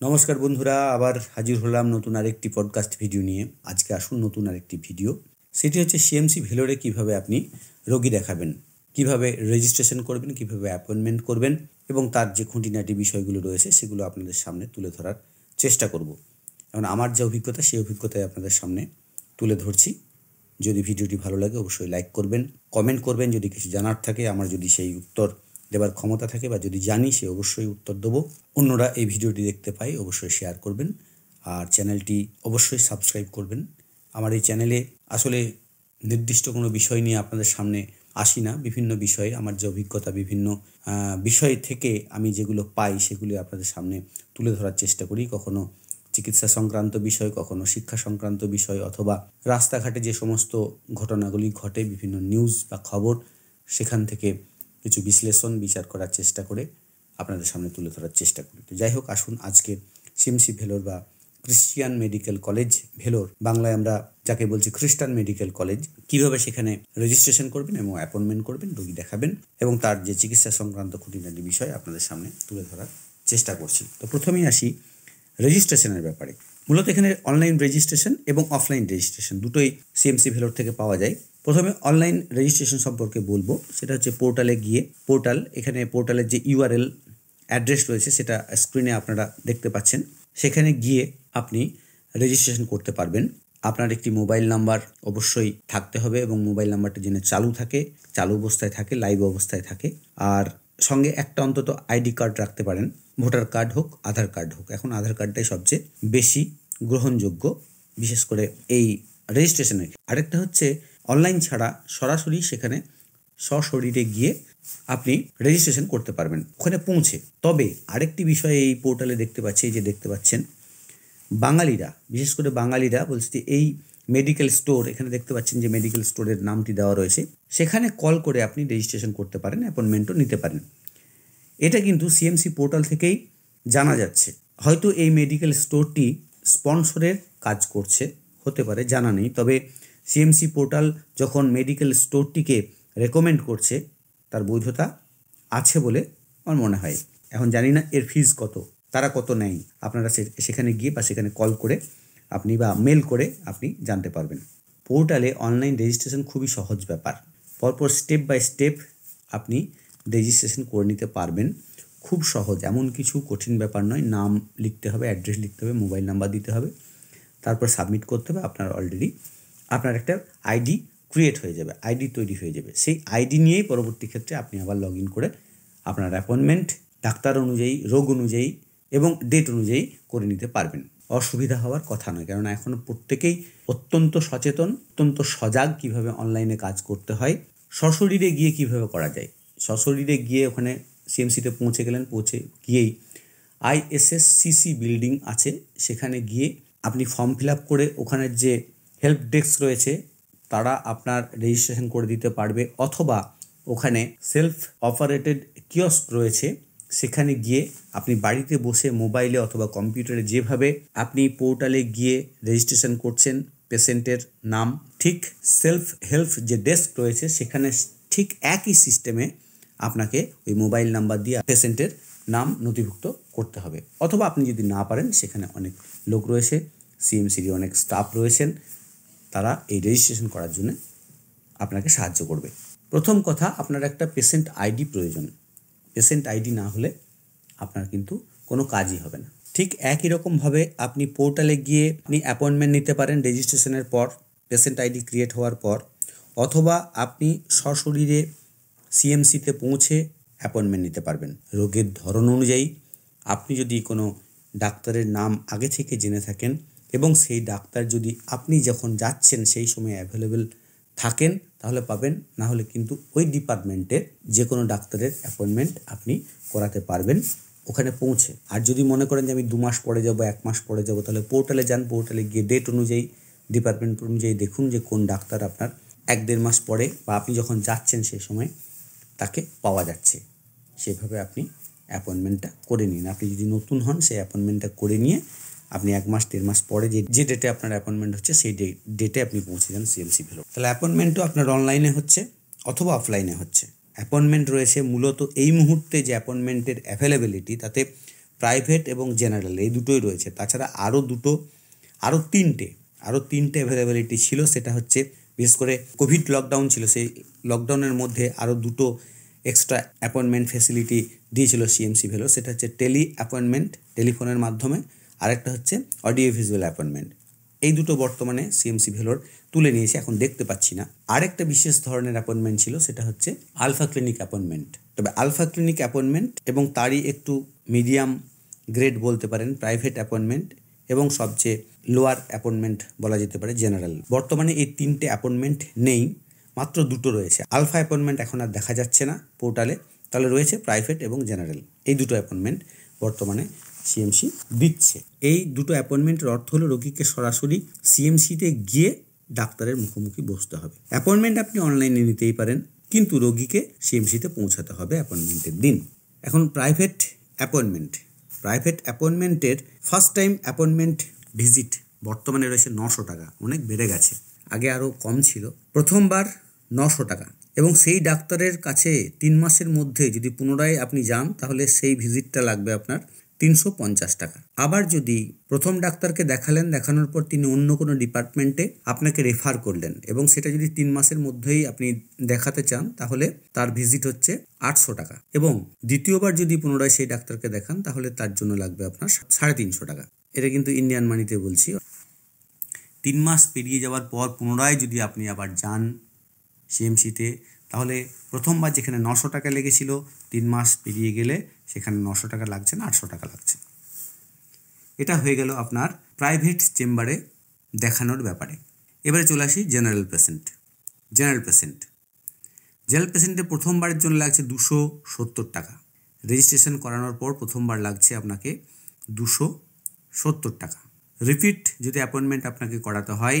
নমস্কার বন্ধুরা, আবার হাজির হলাম নতুন আরেকটি পডকাস্ট ভিডিও নিয়ে। আজকে আসুন নতুন আরেকটি ভিডিও, সেটি হচ্ছে সিএমসি ভেলোরে কিভাবে আপনি রোগী দেখাবেন, কিভাবে রেজিস্ট্রেশন করবেন, কিভাবে অ্যাপয়েন্টমেন্ট করবেন এবং তার যে খুঁটিনাটি বিষয়গুলো রয়েছে সেগুলো আপনাদের সামনে তুলে ধরার চেষ্টা করব। এখন আমার যে অভিজ্ঞতা সেই অভিজ্ঞতায় আপনাদের সামনে তুলে ধরছি। যদি ভিডিওটি ভালো লাগে অবশ্যই লাইক করবেন, কমেন্ট করবেন। যদি কিছু জানার থাকে, আমার যদি সেই উত্তর দেবার ক্ষমতা থাকে বা যদি জানি সে অবশ্যই উত্তর দেবো। অন্যরা এই ভিডিওটি দেখতে পাই অবশ্যই শেয়ার করবেন, আর চ্যানেলটি অবশ্যই সাবস্ক্রাইব করবেন। আমার এই চ্যানেলে আসলে নির্দিষ্ট কোনো বিষয় নিয়ে আপনাদের সামনে আসি না। বিভিন্ন বিষয়ে আমার যে অভিজ্ঞতা, বিভিন্ন বিষয় থেকে আমি যেগুলো পাই সেগুলি আপনাদের সামনে তুলে ধরার চেষ্টা করি। কখনো চিকিৎসা সংক্রান্ত বিষয়, কখনো শিক্ষা সংক্রান্ত বিষয়, অথবা রাস্তাঘাটে যে সমস্ত ঘটনাগুলি ঘটে, বিভিন্ন নিউজ বা খবর, সেখান থেকে কিছু বিশ্লেষণ বিচার করার চেষ্টা করে আপনাদের সামনে তুলে ধরার চেষ্টা করি। তো যাই হোক, আসুন আজকে সিএমসি ভেলোর বা ক্রিশ্চিয়ান মেডিকেল কলেজ ভেলোর, বাংলায় আমরা যাকে বলছি খ্রিস্টান মেডিকেল কলেজ, কীভাবে সেখানে রেজিস্ট্রেশন করবেন এবং অ্যাপয়েন্টমেন্ট করবেন, রোগী দেখাবেন এবং তার যে চিকিৎসা সংক্রান্ত খুঁটিনাটি বিষয় আপনাদের সামনে তুলে ধরার চেষ্টা করছি। তো প্রথমেই আসি রেজিস্ট্রেশনের ব্যাপারে। মূলত এখানে অনলাইন রেজিস্ট্রেশন এবং অফলাইন রেজিস্ট্রেশন দুটোই সিএমসি ভেলোর থেকে পাওয়া যায়। প্রথমে অনলাইন রেজিস্ট্রেশন সম্পর্কে বলবো। সেটা হচ্ছে পোর্টালে গিয়ে, এখানে পোর্টালের যে ইউআরএল অ্যাড্রেস রয়েছে সেটা স্ক্রিনে আপনারা দেখতে পাচ্ছেন। সেখানে গিয়ে আপনি রেজিস্ট্রেশন করতে পারবেন। আপনার একটি মোবাইল নাম্বার অবশ্যই থাকতে হবে এবং মোবাইল নাম্বারটা যেন চালু অবস্থায় থাকে, লাইভ অবস্থায় থাকে। আর সঙ্গে একটা অন্তত আইডি কার্ড রাখতে পারেন, ভোটার কার্ড হোক, আধার কার্ড হোক। এখন আধার কার্ডটাই সবচেয়ে বেশি গ্রহণযোগ্য, বিশেষ করে এই রেজিস্ট্রেশনের। আরেকটা হচ্ছে অনলাইন ছাড়া সরাসরি সেখানে সশরীরে গিয়ে আপনি রেজিস্ট্রেশন করতে পারবেন ওখানে পৌঁছে। তবে আরেকটি বিষয় এই পোর্টালে দেখতে পাচ্ছেন, বাঙালিরা, বিশেষ করে বাঙালিরা বলছে যে এই মেডিকেল স্টোর, এখানে দেখতে পাচ্ছেন যে মেডিকেল স্টোরের নামটি দেওয়া রয়েছে, সেখানে কল করে আপনি রেজিস্ট্রেশন করতে পারেন, অ্যাপয়েন্টমেন্টও নিতে পারেন। এটা কিন্তু সিএমসি পোর্টাল থেকেই জানা যাচ্ছে। হয়তো এই মেডিকেল স্টোরটি স্পন্সরের কাজ করছে, হতে পারে, জানা নেই। তবে সিএমসি পোর্টাল যখন মেডিকেল স্টোরটিকে রেকমেন্ড করছে, তার বৈধতা আছে বলে আমার মনে হয়। এখন জানি না এর ফিজ কত, তারা কত নেয়। আপনারা সেখানে গিয়ে বা সেখানে কল করে আপনি বা মেল করে আপনি জানতে পারবেন। পোর্টালে অনলাইন রেজিস্ট্রেশন খুবই সহজ ব্যাপার। পরপর স্টেপ বাই স্টেপ আপনি রেজিস্ট্রেশন করে নিতে পারবেন। খুব সহজ, এমন কিছু কঠিন ব্যাপার নয়। নাম লিখতে হবে, অ্যাড্রেস লিখতে হবে, মোবাইল নাম্বার দিতে হবে, তারপর সাবমিট করতে হবে। আপনার একটা আইডি ক্রিয়েট হয়ে যাবে, আইডি তৈরি হয়ে যাবে। সেই আইডি নিয়েই পরবর্তী ক্ষেত্রে আপনি আবার লগ ইন করে আপনার অ্যাপয়েন্টমেন্ট ডাক্তার অনুযায়ী, রোগ অনুযায়ী এবং ডেট অনুযায়ী করে নিতে পারবেন। অসুবিধা হওয়ার কথা নয়, কেননা এখন প্রত্যেকেই অত্যন্ত সচেতন, অত্যন্ত সজাগ কীভাবে অনলাইনে কাজ করতে হয়, সশরীরে গিয়ে কীভাবে করা যায়। সশরীরে গিয়ে ওখানে সিএমসিতে পৌঁছে গিয়েই আইএসএসসিসি বিল্ডিং আছে, সেখানে গিয়ে আপনি ফর্ম ফিল আপ করে ওখানের যে হেল্প ডেস্ক রয়েছে তারা আপনার রেজিস্ট্রেশন করে দিতে পারবে। অথবা ওখানে সেলফ অপারেটেড কিয়স্ক রয়েছে, সেখানে গিয়ে আপনি বাড়িতে বসে মোবাইলে অথবা কম্পিউটারে যেভাবে আপনি পোর্টালে গিয়ে রেজিস্ট্রেশন করছেন পেশেন্টের নাম, ঠিক সেলফ হেল্প যে ডেস্ক রয়েছে সেখানে ঠিক একই সিস্টেমে আপনাকে ওই মোবাইল নাম্বার দিয়ে পেশেন্টের নাম নথিভুক্ত করতে হবে। অথবা আপনি যদি না পারেন, সেখানে অনেক লোক রয়েছে, সিএমসির অনেক স্টাফ রয়েছেন, তারা এই রেজিস্ট্রেশন করার জন্য আপনাকে সাহায্য করবে। প্রথম কথা, আপনার একটা পেশেন্ট আইডি প্রয়োজন। পেশেন্ট আইডি না হলে আপনার কিন্তু কোনো কাজই হবে না। ঠিক একই রকমভাবে আপনি পোর্টালে গিয়ে আপনি অ্যাপয়েন্টমেন্ট নিতে পারেন রেজিস্ট্রেশনের পর, পেশেন্ট আইডি ক্রিয়েট হওয়ার পর। অথবা আপনি সশরীরে সিএমসিতে পৌঁছে অ্যাপয়েন্টমেন্ট নিতে পারবেন রোগের ধরন অনুযায়ী। আপনি যদি কোনো ডাক্তারের নাম আগে থেকে জেনে থাকেন এবং সেই ডাক্তার যদি আপনি যখন যাচ্ছেন সেই সময় অ্যাভেলেবেল থাকেন, তাহলে পাবেন। না হলে কিন্তু ওই ডিপার্টমেন্টের যে কোনো ডাক্তারের অ্যাপয়েন্টমেন্ট আপনি করাতে পারবেন ওখানে পৌঁছে। আর যদি মনে করেন যে আমি 2 মাস পরে যাব, 1 মাস পরে যাব, তাহলে পোর্টালে যান। পোর্টালে গিয়ে ডেট অনুযায়ী, ডিপার্টমেন্ট অনুযায়ী দেখুন যে কোন ডাক্তার আপনার 1-1.5 মাস পরে বা আপনি যখন যাচ্ছেন সেই সময় তাকে পাওয়া যাচ্ছে। সেভাবে আপনি অ্যাপয়েন্টমেন্টটা করে নিন। আপনি যদি নতুন হন, সেই অ্যাপয়েন্টমেন্টটা করে নিয়ে আপনি 1 মাস 1.5 মাস পরে যে ডেটে আপনার অ্যাপয়েন্টমেন্ট হচ্ছে সেই ডেটে আপনি পৌঁছে যান সিএমসি ভেলোর। তাহলে অ্যাপয়েন্টমেন্টও আপনার অনলাইনে হচ্ছে অথবা অফলাইনে হচ্ছে। অ্যাপয়েন্টমেন্ট রয়েছে মূলত এই মুহূর্তে যে অ্যাপয়েন্টমেন্টের অ্যাভেলেবিলিটি, তাতে প্রাইভেট এবং জেনারেল এই দুটোই রয়েছে। তাছাড়া আরও তিনটে অ্যাভেলেবিলিটি ছিল, সেটা হচ্ছে বিশেষ করে কোভিড লকডাউন ছিল, সেই লকডাউনের মধ্যে আরও দুটো এক্সট্রা অ্যাপয়েন্টমেন্ট ফেসিলিটি দিয়েছিল সিএমসি ভেলোর। সেটা হচ্ছে টেলি অ্যাপয়েন্টমেন্ট, টেলিফোনের মাধ্যমে, আরেকটা হচ্ছে অডিও ভিজুয়াল অ্যাপয়েন্টমেন্ট। এই দুটো বর্তমানে সিএমসি ভেলোর তুলে নিয়েছে, এখন দেখতে পাচ্ছি না। আরেকটা বিশেষ ধরনের অ্যাপয়েন্টমেন্ট ছিল, সেটা হচ্ছে আলফা ক্লিনিক অ্যাপয়েন্টমেন্ট। তবে আলফা ক্লিনিক অ্যাপয়েন্টমেন্ট এবং তারই একটু মিডিয়াম গ্রেড বলতে পারেন প্রাইভেট অ্যাপয়েন্টমেন্ট, এবং সবচেয়ে লোয়ার অ্যাপয়েন্টমেন্ট বলা যেতে পারে জেনারেল। বর্তমানে এই তিনটে অ্যাপয়েন্টমেন্ট নেই, মাত্র দুটো রয়েছে। আলফা অ্যাপয়েন্টমেন্ট এখন আর দেখা যাচ্ছে না পোর্টালে, তাহলে রয়েছে প্রাইভেট এবং জেনারেল। এই দুটো অ্যাপয়েন্টমেন্ট বর্তমানে সিএমসি দিচ্ছে। এই দুটো অ্যাপয়েন্টমেন্টের অর্থ হলো রোগীকে সরাসরি সিএমসিতে গিয়ে ডাক্তারের মুখোমুখি বসতে হবে। অ্যাপয়েন্টমেন্ট আপনি অনলাইনে নিতেই পারেন, কিন্তু রোগীকে সিএমসিতে পৌঁছাতে হবে অ্যাপয়েন্টমেন্টের দিন। এখন প্রাইভেট অ্যাপয়েন্টমেন্টের ফার্স্ট টাইম অ্যাপয়েন্টমেন্ট ভিজিট বর্তমানে রয়েছে 900 টাকা, অনেক বেড়ে গেছে, আগে আরও কম ছিল। প্রথমবার 900 টাকা, এবং সেই ডাক্তারের কাছে 3 মাসের মধ্যে যদি পুনরায় আপনি যান, তাহলে সেই ভিজিটটা লাগবে আপনার 350 টাকা। আবার যদি প্রথম ডাক্তারকে দেখানোর পর তিনি অন্য কোনো ডিপার্টমেন্টে আপনাকে রেফার করলেন, এবং সেটা যদি 3 মাসের মধ্যেই আপনি দেখাতে চান, তাহলে তার ভিজিট হচ্ছে 800 টাকা। এবং দ্বিতীয়বার যদি পুনরায় সেই ডাক্তারকে দেখান, তাহলে তার জন্য লাগবে আপনার 350 টাকা। এটা কিন্তু ইন্ডিয়ান মানিতে বলছি। 3 মাস পেরিয়ে যাওয়ার পর পুনরায় যদি আপনি আবার যান সিএমসিতে, তাহলে প্রথমবার যেখানে 900 টাকা লেগেছিল, 3 মাস পেরিয়ে গেলে সেখানে 900 টাকা লাগছে না, 800 টাকা লাগছে। এটা হয়ে গেল আপনার প্রাইভেট চেম্বারে দেখানোর ব্যাপারে। এবারে চলে আসি জেনারেল পেশেন্টে প্রথমবারের জন্য লাগছে 270 টাকা। রেজিস্ট্রেশন করানোর পর প্রথমবার লাগছে আপনাকে 270 টাকা। রিপিট যদি অ্যাপয়েন্টমেন্ট আপনাকে করাতে হয়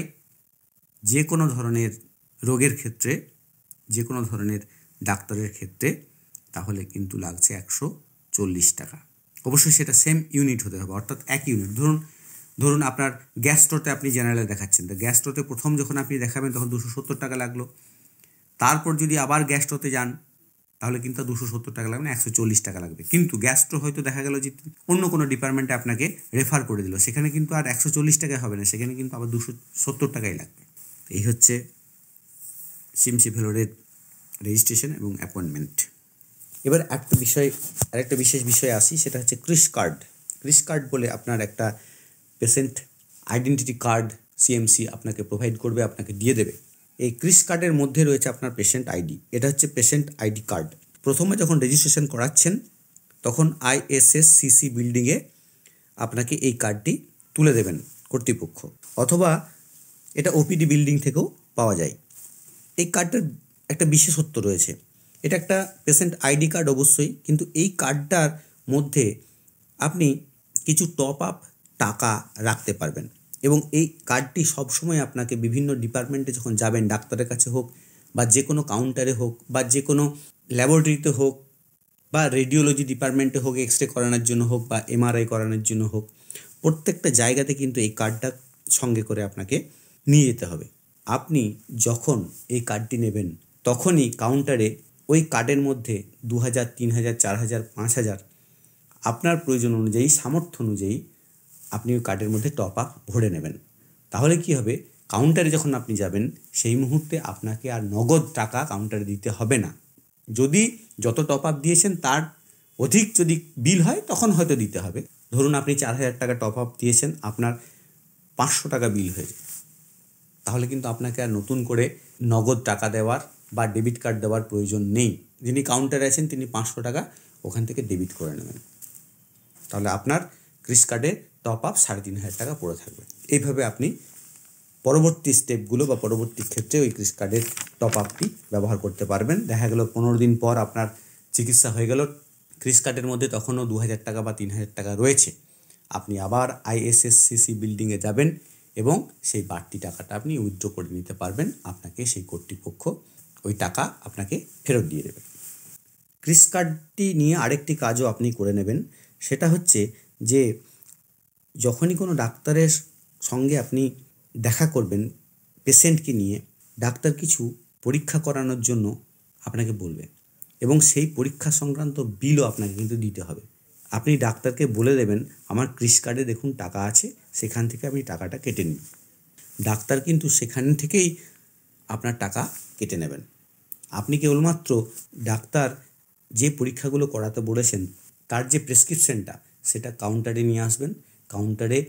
যে কোনো ধরনের রোগের ক্ষেত্রে, যে কোনো ধরনের ডাক্তারের ক্ষেত্রে, তাহলে কিন্তু লাগছে 140 টাকা। অবশ্যই সেটা সেম ইউনিট হতে হবে, অর্থাৎ একই ইউনিট। ধরুন আপনার গ্যাস্ট্রোতে আপনি জেনারেলে দেখাচ্ছেন, তো গ্যাস্ট্রোতে প্রথম যখন আপনি দেখাবেন তখন 270 টাকা লাগলো। তারপর যদি আবার গ্যাস্ট্রোতে যান, তাহলে কিন্তু 270 টাকা লাগবে না, 140 টাকা লাগবে। কিন্তু গ্যাস্ট্রো হয়তো দেখা গেল যে অন্য কোনো ডিপার্টমেন্টে আপনাকে রেফার করে দিল, সেখানে কিন্তু আর 140 টাকায় হবে না, সেখানে কিন্তু আবার 270 টাকাই লাগবে। এই হচ্ছে সিএমসি ভেলোরের রেজিস্ট্রেশন এবং অ্যাপয়েন্টমেন্ট। এবার আরেকটা বিশেষ বিষয় আসি, সেটা হচ্ছে ক্রিস কার্ড বলে আপনার একটা পেশেন্ট আইডেন্টিটি কার্ড সিএমসি আপনাকে প্রোভাইড করবে, আপনাকে দিয়ে দেবে। এই ক্রিস কার্ডের মধ্যে রয়েছে আপনার পেশেন্ট আইডি। এটা হচ্ছে পেশেন্ট আইডি কার্ড। প্রথমে যখন রেজিস্ট্রেশন করাচ্ছেন, তখন ISSCC বিল্ডিংয়ে আপনাকে এই কার্ডটি তুলে দেবেন কর্তৃপক্ষ, অথবা এটা ওপিডি বিল্ডিং থেকেও পাওয়া যায়। এই কার্ডটার একটা বিশেষত্ব রয়েছে, এটা একটা পেশেন্ট আইডি কার্ড অবশ্যই, কিন্তু এই কার্ডটার মধ্যে আপনি কিছু টপ আপ টাকা রাখতে পারবেন, এবং এই কার্ডটি সবসময় আপনাকে বিভিন্ন ডিপার্টমেন্টে যখন যাবেন, ডাক্তারের কাছে হোক বা যে কোনো কাউন্টারে হোক বা যে কোনো ল্যাবরেটরিতে হোক বা রেডিওলজি ডিপার্টমেন্টে হোক, এক্সরে করানোর জন্য হোক বা MRI করানোর জন্য হোক, প্রত্যেকটা জায়গাতে কিন্তু এই কার্ডটা সঙ্গে করে আপনাকে নিয়ে যেতে হবে। আপনি যখন এই কার্ডটি নেবেন, তখনই কাউন্টারে ওই কার্ডের মধ্যে 2000, 3000, 4000, 5000 আপনার প্রয়োজন অনুযায়ী, সামর্থ্য অনুযায়ী আপনি ওই কার্ডের মধ্যে টপ আপ ভরে নেবেন। তাহলে কি হবে, কাউন্টারে যখন আপনি যাবেন, সেই মুহূর্তে আপনাকে আর নগদ টাকা কাউন্টারে দিতে হবে না। যদি যত টপ আপ দিয়েছেন তার অধিক যদি বিল হয়, তখন হয়তো দিতে হবে। ধরুন আপনি 4000 টাকা টপ আপ দিয়েছেন, আপনার 500 টাকা বিল হয়েছে, তাহলে কিন্তু আপনাকে আর নতুন করে নগদ টাকা দেওয়ার বা ডেবিট কার্ড দেওয়ার প্রয়োজন নেই। যিনি কাউন্টারে আছেন তিনি 500 টাকা ওখান থেকে ডেবিট করে নেবেন, তাহলে আপনার ক্রিস কার্ডে টপ আপ 3500 টাকা পড়ে থাকবে। এইভাবে আপনি পরবর্তী স্টেপগুলো বা পরবর্তী ক্ষেত্রে ওই ক্রিস কার্ডের টপ আপটি ব্যবহার করতে পারবেন। দেখা গেল 15 দিন পর আপনার চিকিৎসা হয়ে গেল, ক্রিস কার্ডের মধ্যে তখনও 2000 টাকা বা 3000 টাকা রয়েছে, আপনি আবার ISSCC বিল্ডিংয়ে যাবেন এবং সেই বাড়তি টাকাটা আপনি উইথড্র করে নিতে পারবেন। আপনাকে সেই কর্তৃপক্ষ ওই টাকা আপনাকে ফেরত দিয়ে দেবে। ক্রিস কার্ডটি নিয়ে আরেকটি কাজও আপনি করে নেবেন, সেটা হচ্ছে যে যখনই কোনো ডাক্তারের সঙ্গে আপনি দেখা করবেন পেশেন্টকে নিয়ে, ডাক্তার কিছু পরীক্ষা করানোর জন্য আপনাকে বলবে, এবং সেই পরীক্ষা সংক্রান্ত বিলও আপনাকে কিন্তু দিতে হবে। আপনি ডাক্তারকে বলে দেবেন আমার ক্রিস কার্ডে দেখুন টাকা আছে, সেখান থেকে আপনি টাকাটা কেটে নিন। ডাক্তার কিন্তু সেখান থেকেই আপনার টাকা কেটে নেবেন। আপনি কেবলমাত্র ডাক্তার যে পরীক্ষাগুলো করাতে বলেছেন তার যে প্রেসক্রিপশনটা সেটা কাউন্টারে নিয়ে আসবেন। কাউন্টারে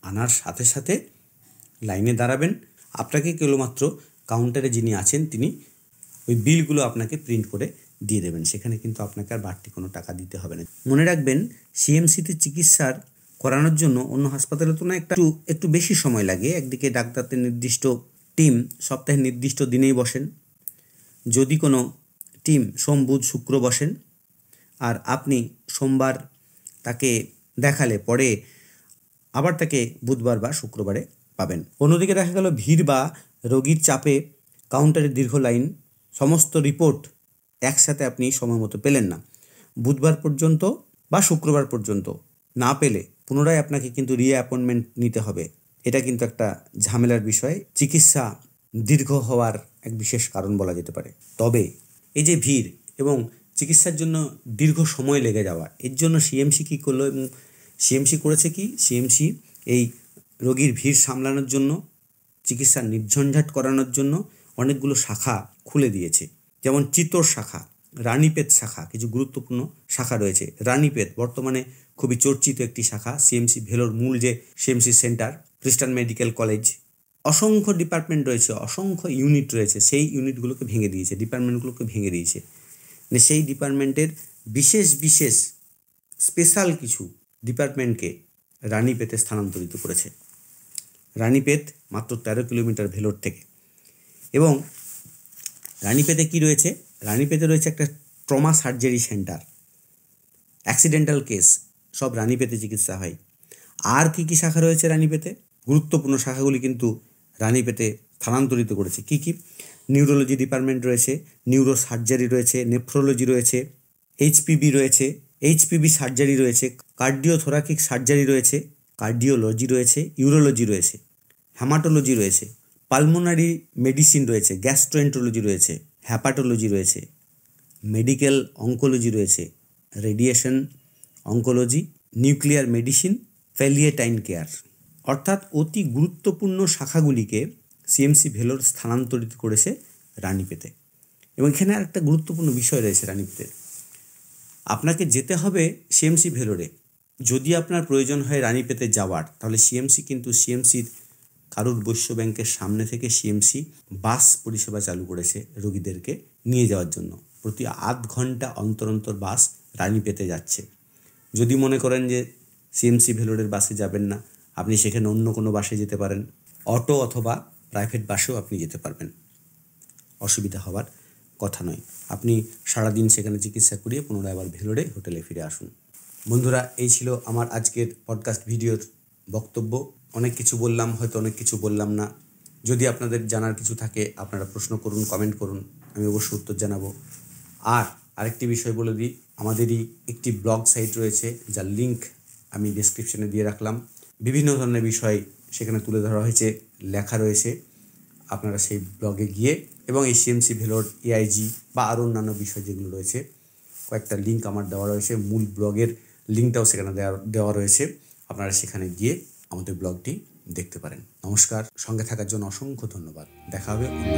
আনার সাথে সাথে লাইনে দাঁড়াবেন। আপনাকে কেবলমাত্র কাউন্টারে যিনি আছেন তিনি ওই বিলগুলো আপনাকে প্রিন্ট করে দিয়ে দেবেন। সেখানে কিন্তু আপনাকে আর বাড়তি কোনো টাকা দিতে হবে না। মনে রাখবেন, সিএমসিতে চিকিৎসার করানোর জন্য অন্য হাসপাতালের তুলনায় একটু বেশি সময় লাগে। একদিকে ডাক্তারদের নির্দিষ্ট টিম সপ্তাহের নির্দিষ্ট দিনেই বসেন, যদি কোনো টিম সোম বুধ শুক্র বসেন, আর আপনি সোমবার তাকে দেখালে পরে আবার তাকে বুধবার বা শুক্রবারে পাবেন। অন্যদিকে দেখা গেল ভিড় বা রোগীর চাপে কাউন্টারে দীর্ঘ লাইন, সমস্ত রিপোর্ট একসাথে আপনি সময় মতো পেলেন না, বুধবার পর্যন্ত বা শুক্রবার পর্যন্ত না পেলে পুনরায় আপনাকে কিন্তু অ্যাপয়েন্টমেন্ট নিতে হবে। এটা কিন্তু একটা ঝামেলার বিষয়, চিকিৎসা দীর্ঘ হওয়ার এক বিশেষ কারণ বলা যেতে পারে। তবে এই যে ভিড় এবং চিকিৎসার জন্য দীর্ঘ সময় লেগে যাওয়া, এর জন্য সিএমসি কী করলো এবং সিএমসি করেছে কি, সিএমসি এই রোগীর ভিড় সামলানোর জন্য, চিকিৎসা নির্ঝঞ্ঝাট করানোর জন্য অনেকগুলো শাখা খুলে দিয়েছে। যেমন চিত্তর শাখা, রানীপেত শাখা, কিছু গুরুত্বপূর্ণ শাখা রয়েছে। রানীপেত বর্তমানে খুবই চর্চিত একটি শাখা। সিএমসি ভেলোর মূল যে সিএমসি সেন্টার, খ্রিস্টান মেডিকেল কলেজ, অসংখ্য ডিপার্টমেন্ট রয়েছে, অসংখ্য ইউনিট রয়েছে, সেই ইউনিটগুলোকে ভেঙে দিয়েছে, ডিপার্টমেন্টগুলোকে ভেঙে দিয়েছে। সেই ডিপার্টমেন্টের বিশেষ বিশেষ স্পেশাল কিছু ডিপার্টমেন্টকে রানীপেতে স্থানান্তরিত করেছে। রানীপেত মাত্র 13 কিলোমিটার ভেলোর থেকে। এবং রানীপেতে কি রয়েছে? রানীপেতে রয়েছে একটা trauma surgery centre, accidental case সব রানীপেতে চিকিৎসা হয়। আর কি কি শাখা রয়েছে রানীপেতে? গুরুত্বপূর্ণ শাখাগুলি কিন্তু রানীপেতে স্থানান্তরিত করেছে। কি কি? নিউরোলজি ডিপার্টমেন্ট রয়েছে, নিউরো সার্জারি রয়েছে, নেফ্রোলজি রয়েছে, এইচপিবি রয়েছে, এইচপিবি সার্জারি রয়েছে, কার্ডিওথোরাকিক সার্জারি রয়েছে, কার্ডিওলজি রয়েছে, ইউরোলজি রয়েছে, হ্যামাটোলজি রয়েছে, পালমোনারি মেডিসিন রয়েছে, গ্যাস্ট্রোএন্টারোলজি রয়েছে, হ্যাপাটোলজি রয়েছে, মেডিকেল অঙ্কোলজি রয়েছে, radiation oncology, nuclear medicine, palliative care. অর্থাৎ অতি গুরুত্বপূর্ণ শাখাগুলিকে সিএমসি ভেলোর স্থানান্তরিত করেছে রানীপেতে। এবং এখানে আর একটা গুরুত্বপূর্ণ বিষয় রয়েছে রানীপেতে, আপনাকে যেতে হবে সিএমসি ভেলোরে। যদি আপনার প্রয়োজন হয় রানীপেতে যাওয়ার, তাহলে সিএমসি কিন্তু সিএমসির কারুর বৈশ্য ব্যাংকের সামনে থেকে সিএমসি বাস পরিষেবা চালু করেছে রোগীদেরকে নিয়ে যাওয়ার জন্য। প্রতি আধ ঘন্টা অন্তর অন্তর বাস রানীপেতে যাচ্ছে। যদি মনে করেন যে সিএমসি ভেলোরের বাসে যাবেন না, আপনি সেখানে অন্য কোনো বাসে যেতে পারেন, অটো অথবা প্রাইভেট বাসেও আপনি যেতে পারবেন, অসুবিধা হওয়ার কথা নয়। আপনি সারাদিন সেখানে চিকিৎসা করিয়ে পুনরায় আবার ভেলোরে হোটেলে ফিরে আসুন। বন্ধুরা, এই ছিল আমার আজকের পডকাস্ট ভিডিওর বক্তব্য। অনেক কিছু বললাম, হয়তো অনেক কিছু বললাম না। যদি আপনাদের জানার কিছু থাকে আপনারা প্রশ্ন করুন, কমেন্ট করুন, আমি অবশ্যই উত্তর জানাবো। আর আরেকটি বিষয় বলে দিই, আমাদেরই একটি ব্লগ সাইট রয়েছে যার লিঙ্ক আমি ডেসক্রিপশনে দিয়ে রাখলাম। বিভিন্ন ধরনের বিষয় সেখানে তুলে ধরা হয়েছে, লেখা রয়েছে। আপনারা সেই ব্লগে গিয়ে এবং এই সিএমসি ভেলোর এআইজি বা আরও অন্যান্য বিষয় যেগুলো রয়েছে, কয়েকটা লিঙ্ক আমার দেওয়া রয়েছে, মূল ব্লগের লিঙ্কটাও সেখানে দেওয়া রয়েছে। আপনারা সেখানে গিয়ে আমাদের ব্লগটি দেখতে পারেন। নমস্কার, সঙ্গে থাকার জন্য অসংখ্য ধন্যবাদ। দেখা হবে অন্য